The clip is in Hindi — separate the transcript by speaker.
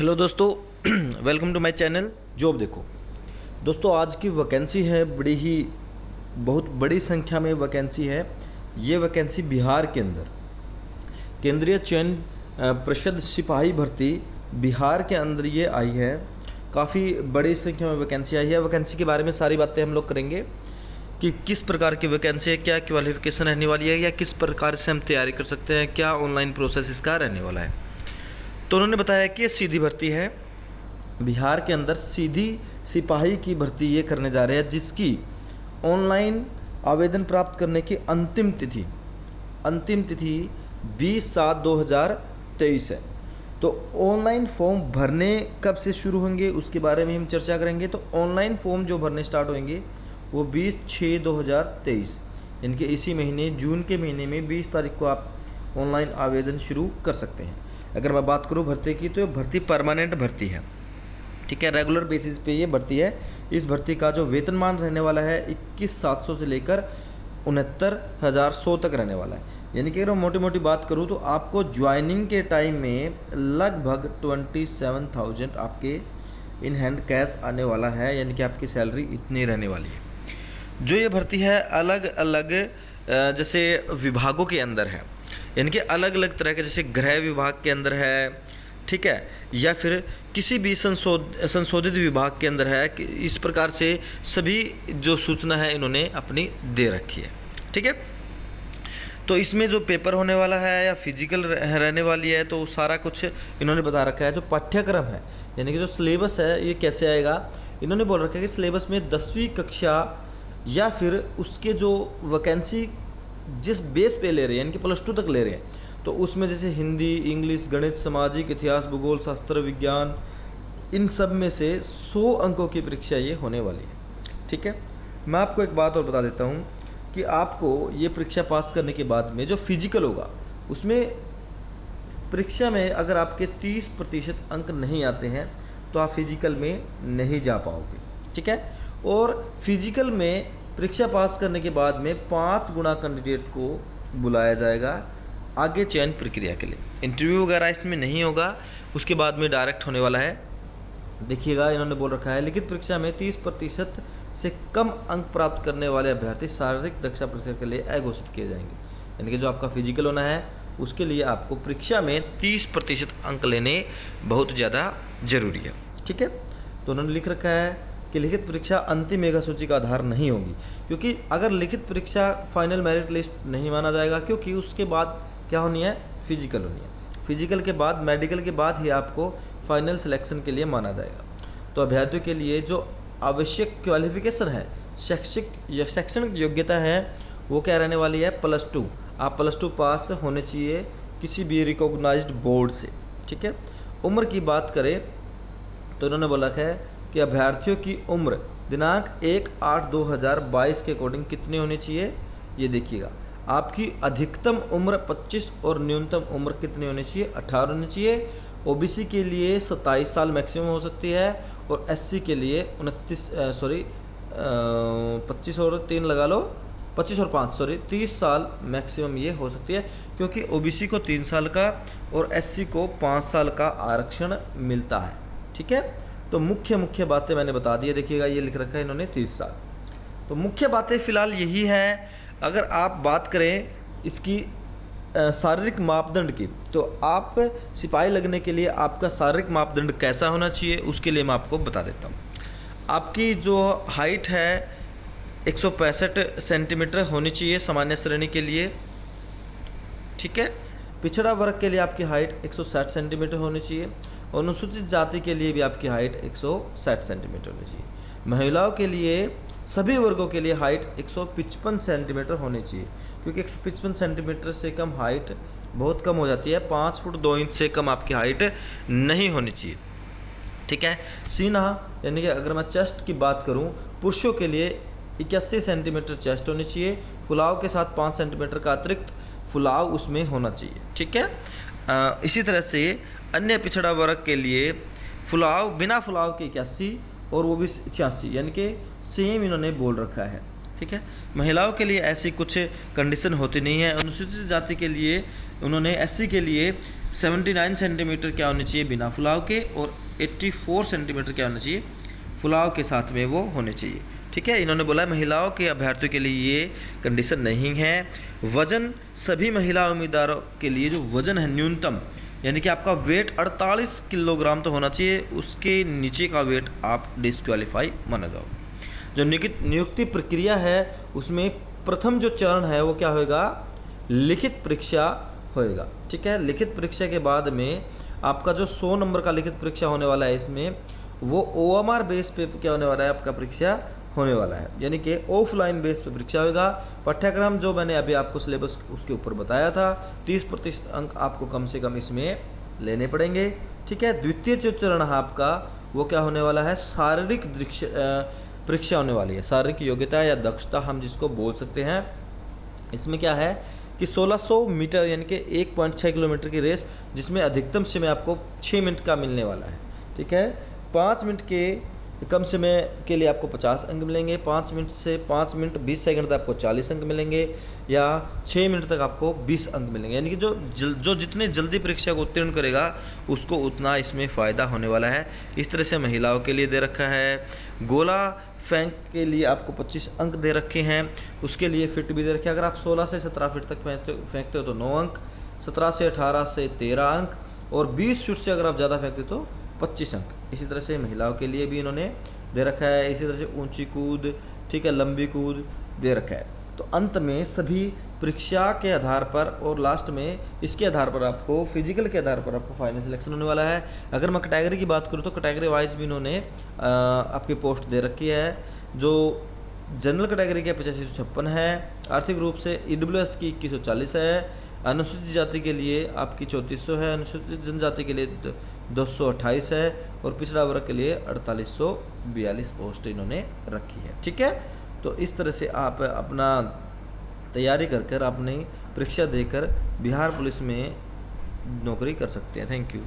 Speaker 1: हेलो दोस्तों, welcome to my channel job देखो। दोस्तों आज की वैकेंसी है बहुत बड़ी संख्या में वैकेंसी है। ये वैकेंसी बिहार के अंदर केंद्रीय चयन परिषद सिपाही भर्ती बिहार के अंदर ये आई है। काफ़ी बड़ी संख्या में वैकेंसी आई है। वैकेंसी के बारे में सारी बातें हम लोग करेंगे कि किस प्रकार की वैकेंसी है, क्या क्वालिफिकेशन रहने वाली है, या किस प्रकार से हम तैयारी कर सकते हैं, क्या ऑनलाइन प्रोसेस इसका रहने वाला है। तो उन्होंने बताया कि ये सीधी भर्ती है। बिहार के अंदर सीधी सिपाही की भर्ती ये करने जा रहे हैं, जिसकी ऑनलाइन आवेदन प्राप्त करने की अंतिम तिथि 20/7/2023 है। तो ऑनलाइन फॉर्म भरने कब से शुरू होंगे उसके बारे में हम चर्चा करेंगे। तो ऑनलाइन फॉर्म जो भरने स्टार्ट होंगे वो 20/6/2023 यानी कि इसी महीने जून के महीने में 20 तारीख को आप ऑनलाइन आवेदन शुरू कर सकते हैं। अगर मैं बात करूं भर्ती की, तो ये भर्ती परमानेंट भर्ती है, ठीक है। रेगुलर बेसिस पे ये भर्ती है। इस भर्ती का जो वेतनमान रहने वाला है 21,700 से लेकर 69,100 तक रहने वाला है। यानी कि अगर मैं मोटी मोटी बात करूं तो आपको ज्वाइनिंग के टाइम में लगभग 27,000 आपके इन हैंड कैश आने वाला है, यानी कि आपकी सैलरी इतनी रहने वाली है। जो ये भर्ती है अलग अलग जैसे विभागों के अंदर है, यानी कि अलग अलग तरह के, जैसे गृह विभाग के अंदर है, ठीक है, या फिर किसी भी संशोधित विभाग के अंदर है। कि इस प्रकार से सभी जो सूचना है इन्होंने अपनी दे रखी है, ठीक है। तो इसमें जो पेपर होने वाला है या फिजिकल रहने वाली है, तो सारा कुछ इन्होंने बता रखा है। जो पाठ्यक्रम है यानी कि जो सिलेबस है ये कैसे आएगा, इन्होंने बोल रखा है कि सिलेबस में 10वीं कक्षा या फिर उसके जो वैकेंसी जिस बेस पे ले रहे हैं, यानी कि +2 तक ले रहे हैं, तो उसमें जैसे हिंदी, इंग्लिश, गणित, सामाजिक, इतिहास, भूगोल, शास्त्र, विज्ञान, इन सब में से 100 अंकों की परीक्षा ये होने वाली है, ठीक है। मैं आपको एक बात और बता देता हूँ कि आपको ये परीक्षा पास करने के बाद में जो फिजिकल होगा उसमें परीक्षा में अगर आपके 30% अंक नहीं आते हैं तो आप फिजिकल में नहीं जा पाओगे, ठीक है। और फिजिकल में परीक्षा पास करने के बाद में 5 गुना कैंडिडेट को बुलाया जाएगा आगे चयन प्रक्रिया के लिए। इंटरव्यू वगैरह इसमें नहीं होगा, उसके बाद में डायरेक्ट होने वाला है। देखिएगा इन्होंने बोल रखा है लिखित परीक्षा में 30% से कम अंक प्राप्त करने वाले अभ्यर्थी शारीरिक दक्षता परीक्षा के लिए अघोषित किए जाएंगे। यानी कि जो आपका फिजिकल होना है उसके लिए आपको परीक्षा में 30% अंक लेने बहुत ज़्यादा जरूरी है, ठीक है। तो उन्होंने लिख रखा है कि लिखित परीक्षा अंतिम मेगा सूची का आधार नहीं होगी, क्योंकि अगर लिखित परीक्षा फाइनल मेरिट लिस्ट नहीं माना जाएगा, क्योंकि उसके बाद क्या होनी है, फिजिकल होनी है। फिजिकल के बाद, मेडिकल के बाद ही आपको फाइनल सिलेक्शन के लिए माना जाएगा। तो अभ्यर्थियों के लिए जो आवश्यक क्वालिफिकेशन है, शैक्षणिक योग्यता है, वो क्या रहने वाली है, +2। आप +2 पास होने चाहिए किसी भी रिकॉग्नाइज्ड बोर्ड से, ठीक है। उम्र की बात करें तो इन्होंने बोला है कि अभ्यर्थियों की उम्र दिनांक 1/8/2022 के अकॉर्डिंग कितनी होनी चाहिए, ये देखिएगा। आपकी अधिकतम उम्र 25 और न्यूनतम उम्र कितनी होनी चाहिए, 18 होनी चाहिए। ओबीसी के लिए 27 साल मैक्सिमम हो सकती है, और एससी के लिए 25 और 3 लगा लो, 25 और 5 30 साल मैक्सिमम ये हो सकती है, क्योंकि ओबीसी को 3 साल का और एससी को 5 साल का आरक्षण मिलता है, ठीक है। तो मुख्य बातें मैंने बता दी है। देखिएगा ये लिख रखा है इन्होंने 30 साल। तो मुख्य बातें फ़िलहाल यही हैं। अगर आप बात करें इसकी शारीरिक मापदंड की, तो आप सिपाही लगने के लिए आपका शारीरिक मापदंड कैसा होना चाहिए उसके लिए मैं आपको बता देता हूँ। आपकी जो हाइट है 165 सेंटीमीटर होनी चाहिए सामान्य श्रेणी के लिए, ठीक है। पिछड़ा वर्ग के लिए आपकी हाइट 160 सेंटीमीटर होनी चाहिए, और अनुसूचित जाति के लिए भी आपकी हाइट 160 सेंटीमीटर होनी चाहिए। महिलाओं के लिए सभी वर्गों के लिए हाइट 155 सेंटीमीटर होनी चाहिए, क्योंकि 155 सेंटीमीटर से कम हाइट बहुत कम हो जाती है। 5 फुट 2 इंच से कम आपकी हाइट नहीं होनी चाहिए, ठीक है। सीना यानी कि अगर मैं चेस्ट की बात करूं, पुरुषों के लिए 81 सेंटीमीटर चेस्ट होनी चाहिए। फुलाव के साथ 5 सेंटीमीटर का अतिरिक्त फुलाव उसमें होना चाहिए, ठीक है। इसी तरह से अन्य पिछड़ा वर्ग के लिए फुलाव बिना फुलाव के 81 और वो भी 86, यानी कि सेम इन्होंने बोल रखा है, ठीक है। महिलाओं के लिए ऐसी कुछ कंडीशन होती नहीं है। अनुसूचित जाति के लिए उन्होंने एससी के लिए 79 सेंटीमीटर क्या होने चाहिए बिना फुलाव के, और 84 सेंटीमीटर क्या होना चाहिए फुलाव के साथ में वो होने चाहिए। ठीक है, इन्होंने बोला महिलाओं के अभ्यर्थियों के लिए ये कंडीशन नहीं है। वजन सभी महिला उम्मीदवारों के लिए जो वजन है न्यूनतम, यानी कि आपका वेट 48 किलोग्राम तो होना चाहिए, उसके नीचे का वेट आप डिस्क्वालीफाई माना जाओ। जो नियुक्ति प्रक्रिया है उसमें प्रथम जो चरण है वो क्या होएगा, लिखित परीक्षा होएगा। ठीक है, लिखित परीक्षा के बाद में आपका जो 100 नंबर का लिखित परीक्षा होने वाला है, इसमें वो OMR बेस पे क्या होने वाला है, आपका परीक्षा होने वाला है, यानी कि ऑफलाइन बेस पे परीक्षा होगा। पाठ्यक्रम जो मैंने अभी आपको सिलेबस उसके ऊपर बताया था, 30% अंक आपको कम से कम इसमें लेने पड़ेंगे। ठीक है, द्वितीय जो चरण है आपका वो क्या होने वाला है, शारीरिक परीक्षा होने वाली है, शारीरिक योग्यता या दक्षता हम जिसको बोल सकते हैं। इसमें क्या है कि 1600 मीटर यानी कि 1.6 किलोमीटर की रेस, जिसमें अधिकतम समय आपको 6 मिनट का मिलने वाला है। ठीक है, 5 मिनट के कम समय के लिए आपको 50 अंक मिलेंगे, 5 मिनट से 5 मिनट 20 सेकंड तक आपको 40 अंक मिलेंगे, या 6 मिनट तक आपको 20 अंक मिलेंगे। यानी कि जो जितने जल्दी परीक्षा को उत्तीर्ण करेगा उसको उतना इसमें फ़ायदा होने वाला है। इस तरह से महिलाओं के लिए दे रखा है। गोला फेंक के लिए आपको 25 अंक दे रखे हैं, उसके लिए फिट भी दे रखे हैं। अगर आप 16 से 17 फीट तक फेंकते हो तो 9 अंक, 17 से 18 से 13 अंक, और 20 फीट से अगर आप ज़्यादा फेंकते तो 25 अंक। इसी तरह से महिलाओं के लिए भी इन्होंने दे रखा है। इसी तरह से ऊंची कूद, ठीक है, लंबी कूद दे रखा है। तो अंत में सभी परीक्षा के आधार पर और लास्ट में इसके आधार पर आपको फिजिकल के आधार पर आपको फाइनल सिलेक्शन होने वाला है। अगर मैं कैटेगरी की बात करूँ तो कैटेगरी वाइज भी इन्होंने आपकी पोस्ट दे रखी है। जो जनरल कैटेगरी के 8556 है, आर्थिक रूप से EWS की 2140 है, अनुसूचित जाति के लिए आपकी 3400 है, अनुसूचित जनजाति के लिए 228 है, और पिछड़ा वर्ग के लिए 4842 पोस्ट इन्होंने रखी है। ठीक है, तो इस तरह से आप अपना तैयारी कर अपनी परीक्षा देकर बिहार पुलिस में नौकरी कर सकते हैं। Thank you.